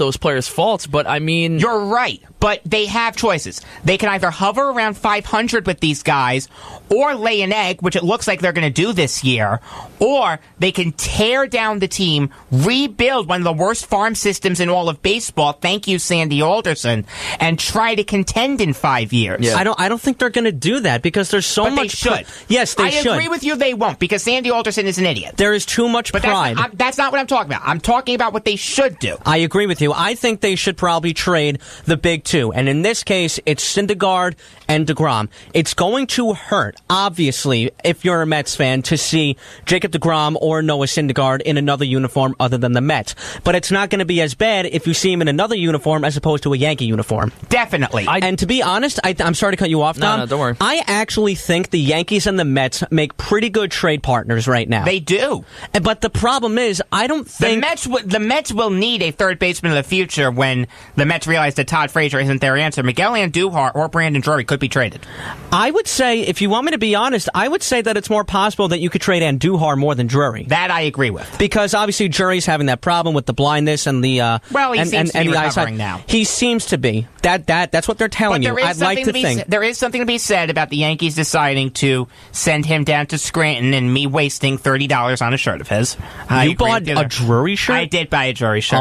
those players' faults, but I mean... You're right, but they have choices. They can either hover around 500 with these guys, or lay an egg, which it looks like they're going to do this year, or they can tear down the team, rebuild one of the worst farm systems in all of baseball, thank you, Sandy Alderson, and try to contend in 5 years. Yeah. I don't think they're going to do that because there's so but much... They should. Yes, they should. I agree with you, they won't, because Sandy Alderson is an idiot. There is too much pride. That's not what I'm talking about. I'm talking about what they should do. I agree with you. I think they should probably trade the big two. And in this case, it's Syndergaard and DeGrom. It's going to hurt, obviously, if you're a Mets fan, to see Jacob DeGrom or Noah Syndergaard in another uniform other than the Mets. But it's not going to be as bad if you see him in another uniform as opposed to a Yankee uniform. Definitely. And to be honest, I'm sorry to cut you off, Tom. No, don't worry. I actually think the Yankees and the Mets make pretty good trade partners right now. They do. But the problem is, I don't think... The Mets will need a third baseman in the future when the Mets realize that Todd Frazier isn't their answer. Miguel Andujar or Brandon Drury could be traded. I would say, if you want me to be honest, I would say that it's more possible that you could trade Andujar more than Drury. That I agree with. Because obviously Drury's having that problem with the blindness and the he seems to be recovering now. He seems to be. That's what they're telling you. I'd like to think. There is something to be said about the Yankees deciding to send him down to Scranton and me wasting $30 on a shirt of his. You bought a Drury shirt? I did buy a Drury shirt.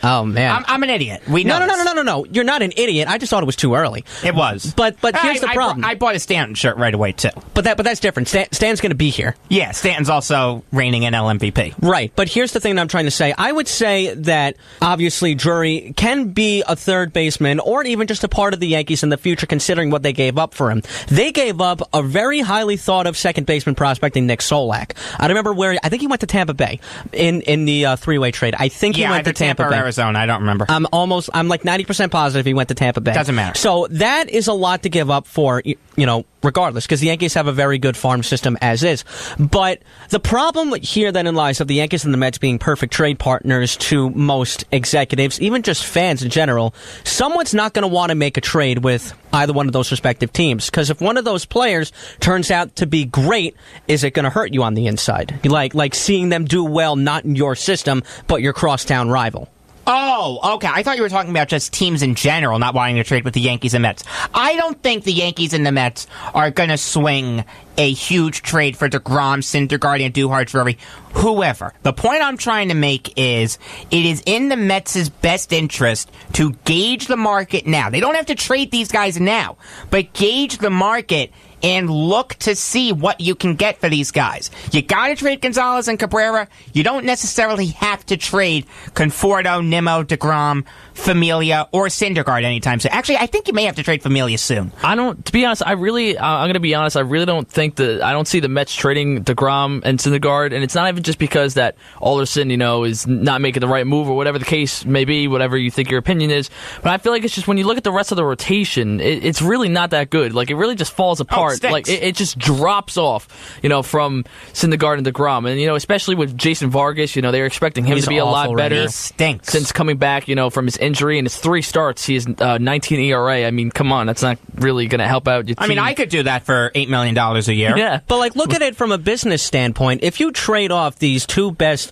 Oh man. I'm an idiot. We know No. You're not an idiot. I just thought it was too early. It was. But here's the problem. I bought a Stanton shirt right away too. But that's different. Stanton's going to be here. Yeah, Stanton's also reigning NL MVP. Right. But here's the thing that I'm trying to say. I would say that obviously Drury can be a third baseman or even just a part of the Yankees in the future, considering what they gave up for him. They gave up a very highly thought of second baseman prospect in Nick Solak. I remember I think he went to Tampa Bay in the three-way trade. I think he went to Tampa Bay. Or Arizona. I don't remember. I'm like 90% positive he went to Tampa Bay. Doesn't matter. So that is a lot to give up for, regardless, because the Yankees have a very good farm system as is. But the problem here then lies of the Yankees and the Mets being perfect trade partners to most executives, even just fans in general, someone's not going to want to make a trade with either one of those respective teams. Because if one of those players turns out to be great, is it going to hurt you on the inside? Like seeing them do well, not in your system, but your crosstown rival. Oh, okay. I thought you were talking about just teams in general not wanting to trade with the Yankees and Mets. I don't think the Yankees and the Mets are going to swing a huge trade for DeGrom, Syndergaard, Andujar, Drury, whoever. The point I'm trying to make is it is in the Mets' best interest to gauge the market now. They don't have to trade these guys now, but gauge the market and look to see what you can get for these guys. You gotta trade Gonzalez and Cabrera. You don't necessarily have to trade Conforto, Nimmo, DeGrom, Familia, or Syndergaard anytime soon. Actually, I think you may have to trade Familia soon. To be honest, I'm gonna be honest, I really don't think I don't see the Mets trading DeGrom and Syndergaard, and it's not even just because that Alderson, is not making the right move or whatever the case may be, whatever you think your opinion is. But I feel like it's just when you look at the rest of the rotation, it's really not that good. Like, it really just falls apart. Like it just drops off, from Syndergaard and DeGrom, and especially with Jason Vargas, they were expecting him to be a lot better. He stinks Since coming back, from his injury and his 3 starts. He has 19 ERA. I mean, come on, that's not really going to help out your team. I mean, I could do that for $8 million a year. Yeah, but look at it from a business standpoint. If you trade off these two best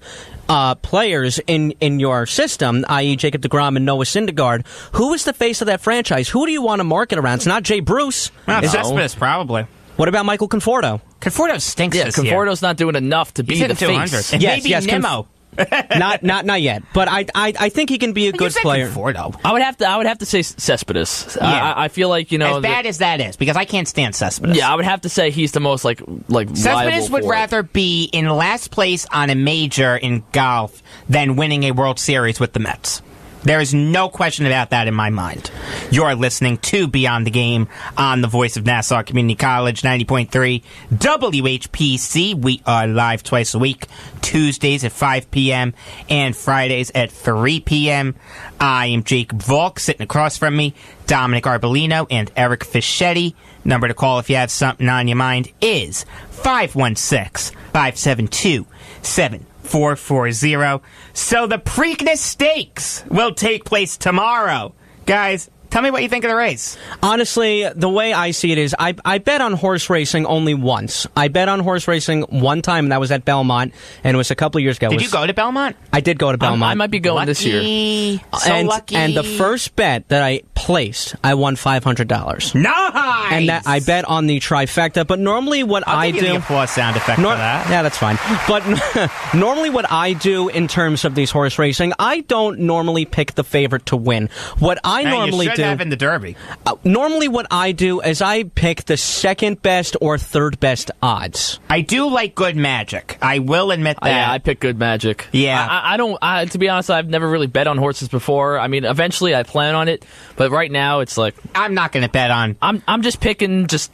players in your system, i.e. Jacob DeGrom and Noah Syndergaard, who is the face of that franchise? Who do you want to market around? It's not Jay Bruce. Cespedes, probably. What about Michael Conforto? Conforto stinks this year. Conforto's not doing enough to be the face. Maybe Nimmo. not yet, but I think he can be a good player. Conforto. I would have to say Cespedes. Yeah. I feel like as bad as that is, because I can't stand Cespedes. Yeah, I would have to say he's the most like Cespedes would rather be in last place on a major in golf than winning a World Series with the Mets. There is no question about that in my mind. You're listening to Beyond the Game on the voice of Nassau Community College, 90.3 WHPC. We are live twice a week, Tuesdays at 5 p.m. and Fridays at 3 p.m. I am Jacob Volk. Sitting across from me, Dominic Arbolino and Eric Fischetti. Number to call if you have something on your mind is 516-572-7440. So the Preakness Stakes will take place tomorrow. Guys, Tell me what you think of the race. Honestly, the way I see it is I bet on horse racing only once. I bet on horse racing one time, and that was at Belmont, and it was a couple of years ago. Did you go to Belmont? I did go to Belmont. I might be going this year. Lucky. And the first bet that I placed, I won $500. Nice! And that I bet on the trifecta, but normally what I give do... you the applause sound effect for that. Yeah, that's fine. But normally what I do in terms of these horse racing, I don't normally pick the favorite to win. What I normally you should have in the Derby. Normally what I do is I pick the second best or third best odds. I do like Good Magic. I will admit that. Yeah, I pick Good Magic. Yeah. I don't, to be honest, I've never really bet on horses before. I mean, eventually I plan on it, but right now it's like... I'm not going to bet on... I'm just picking, to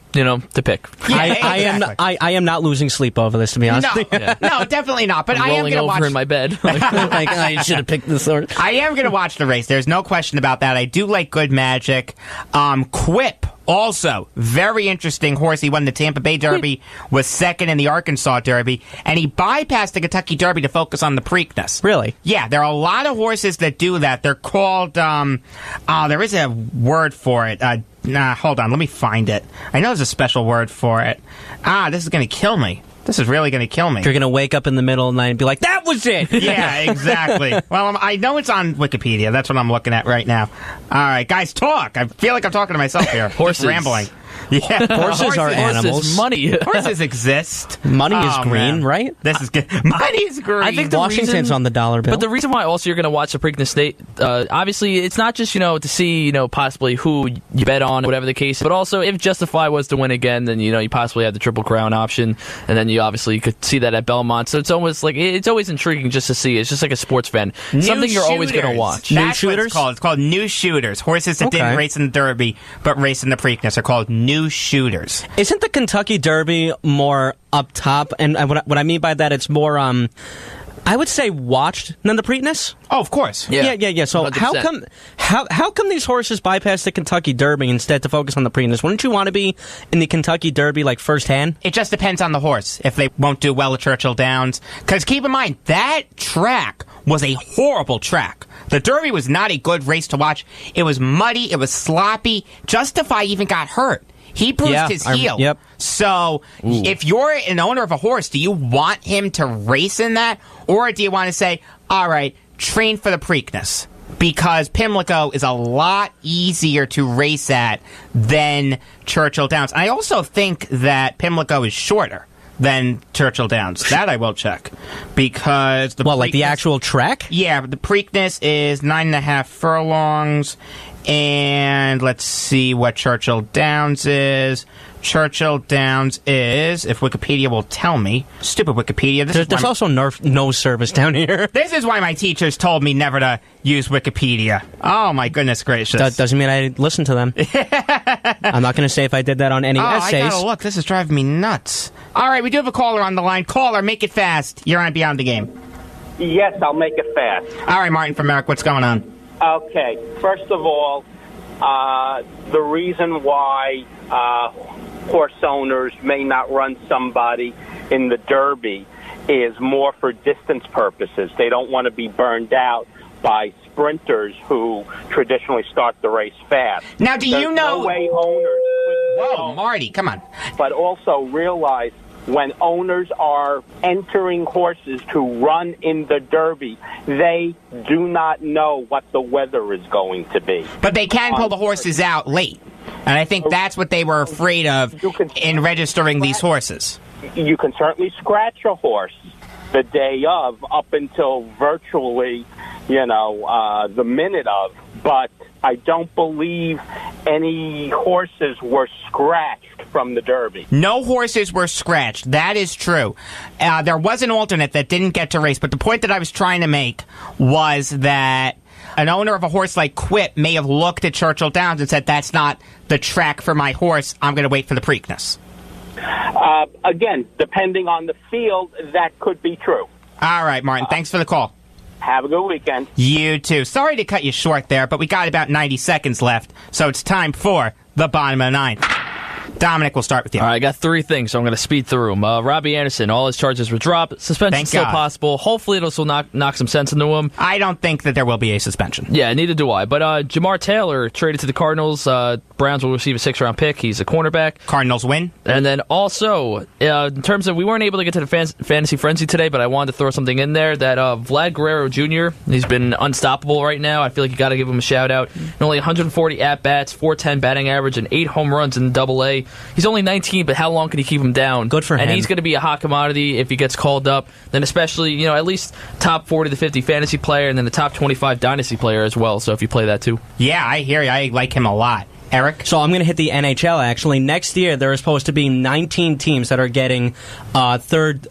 pick. Yeah, I am not losing sleep over this, to be honest. No, no, definitely not. But I'm I am rolling going to over watch... in my bed. Like, I should have picked this horse. I am going to watch the race. There's no question about that. I do like Good Magic. Quip, also, very interesting horse. He won the Tampa Bay Derby, was second in the Arkansas Derby, and he bypassed the Kentucky Derby to focus on the Preakness. Really? Yeah, there are a lot of horses that do that. They're called, there is a word for it. Hold on, let me find it. I know there's a special word for it. This is going to kill me. This is really going to kill me. You're going to wake up in the middle of the night and be like, that was it! Yeah, exactly. Well, I know it's on Wikipedia. That's what I'm looking at right now. All right, guys, talk. I feel like I'm talking to myself here. Horses. Just rambling. Yeah, Horses are animals. Horses, money. Horses exist. Money is green, man. right? This is good. Money is green. I think Washington's on the dollar bill. But the reason why also you're going to watch the Preakness State, obviously, it's not just, to see, possibly who you bet on, whatever the case, but also if Justify was to win again, then, you possibly have the Triple Crown option, and then you obviously could see that at Belmont. So it's almost like, it's always intriguing just to see. It's just like a sports fan. Something you're always going to watch. That's what it's called. It's called new shooters. Horses that didn't race in the Derby, but race in the Preakness are called new shooters. Isn't the Kentucky Derby more up top? And what I mean by that, it's more, I would say, watched than the Preakness. Oh, of course. Yeah. So 100%. how come these horses bypass the Kentucky Derby instead to focus on the Preakness? Wouldn't you want to be in the Kentucky Derby like firsthand? It just depends on the horse if they won't do well at Churchill Downs. Because keep in mind, that track was a horrible track. The Derby was not a good race to watch. It was muddy. It was sloppy. Justify even got hurt. He bruised his heel. Yep. So, if you're an owner of a horse, do you want him to race in that? Or do you want to say, all right, train for the Preakness? Because Pimlico is a lot easier to race at than Churchill Downs. I also think that Pimlico is shorter than Churchill Downs. That I will check. Because the Preakness, like the actual track? Yeah, the Preakness is 9.5 furlongs. And let's see what Churchill Downs is. Churchill Downs is, if Wikipedia will tell me, stupid Wikipedia. There's also no service down here. This is why my teachers told me never to use Wikipedia. Oh, my goodness gracious. That doesn't mean I listen to them. I'm not going to say if I did that on any essays. I gotta look. This is driving me nuts. All right, we do have a caller on the line. Caller, make it fast. You're on Beyond the Game. Yes, I'll make it fast. All right, Martin from Merrick, what's going on? Okay, first of all, the reason why horse owners may not run somebody in the Derby is more for distance purposes. They don't want to be burned out by sprinters who traditionally start the race fast. Now, do you know... no way owners could... Whoa, Marty, come on. But also realize when owners are entering horses to run in the Derby, they do not know what the weather is going to be. But they can pull the horses out late. And I think that's what they were afraid of in registering these horses. You can certainly scratch a horse the day of up until virtually, the minute of. But I don't believe any horses were scratched from the Derby. No horses were scratched. That is true. There was an alternate that didn't get to race, but the point that I was trying to make was that an owner of a horse like Quip may have looked at Churchill Downs and said, that's not the track for my horse. I'm going to wait for the Preakness. Again, depending on the field, that could be true. All right, Martin. Thanks for the call. Have a good weekend. You too. Sorry to cut you short there, but we got about 90 seconds left, so it's time for the bottom of the ninth. Dominic, we'll start with you. All right, I got 3 things, so I'm going to speed through them. Robbie Anderson, all his charges were dropped. Suspension still possible. Hopefully, it'll still knock some sense into him. I don't think that there will be a suspension. Yeah, neither do I. But Jamar Taylor traded to the Cardinals. Browns will receive a 6th-round pick. He's a cornerback. Cardinals win. And then also, in terms of, we weren't able to get to the fantasy frenzy today, but I wanted to throw something in there that Vlad Guerrero Jr., he's been unstoppable right now. I feel like you got to give him a shout-out. Only 140 at-bats, 410 batting average, and 8 home runs in Double-A. He's only 19, but how long can he keep him down? Good for him. And he's going to be a hot commodity if he gets called up. Then especially, at least top 40 to 50 fantasy player, and then the top 25 dynasty player as well. So if you play that too. Yeah, I hear you. I like him a lot. Eric? So I'm going to hit the NHL, actually. Next year, there are supposed to be 19 teams that are getting third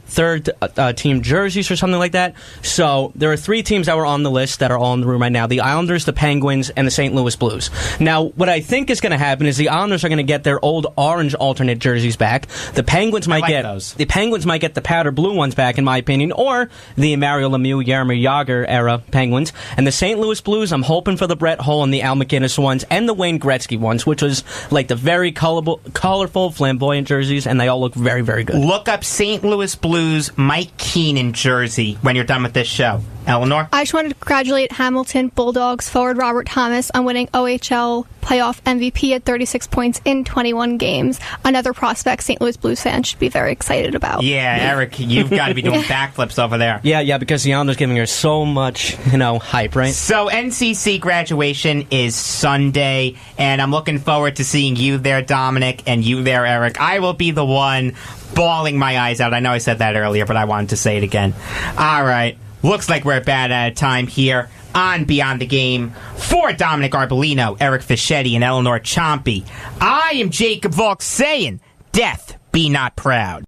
team jerseys or something like that. So there are 3 teams that were on the list that are all in the room right now. The Islanders, the Penguins, and the St. Louis Blues. Now, what I think is going to happen is the Islanders are going to get their old orange alternate jerseys back. The Penguins might get those. The Penguins might get the powder blue ones back, in my opinion, or the Mario Lemieux, Jaromir Jagr era Penguins. And the St. Louis Blues, I'm hoping for the Brett Hull and the Al McInnis ones, and the Wayne Gretzky ones, which was like the very colorful, flamboyant jerseys, and they all look very, very good. Look up St. Louis Blues Mike Keenan jersey when you're done with this show. Eleanor? I just wanted to congratulate Hamilton Bulldogs forward Robert Thomas on winning OHL playoff MVP at 36 points in 21 games. Another prospect St. Louis Blues fans should be very excited about. Yeah, Eric, you've got to be doing backflips over there. Yeah, because the Islanders giving her so much, hype, right? So NCC graduation is Sunday, and I'm looking forward to seeing you there, Dominic, and you there, Eric. I will be the one bawling my eyes out. I know I said that earlier, but I wanted to say it again. All right. Looks like we're about out of time here on Beyond the Game. For Dominic Arbolino, Eric Fischetti, and Eleanor Chompy, I am Jacob Volk saying, death be not proud.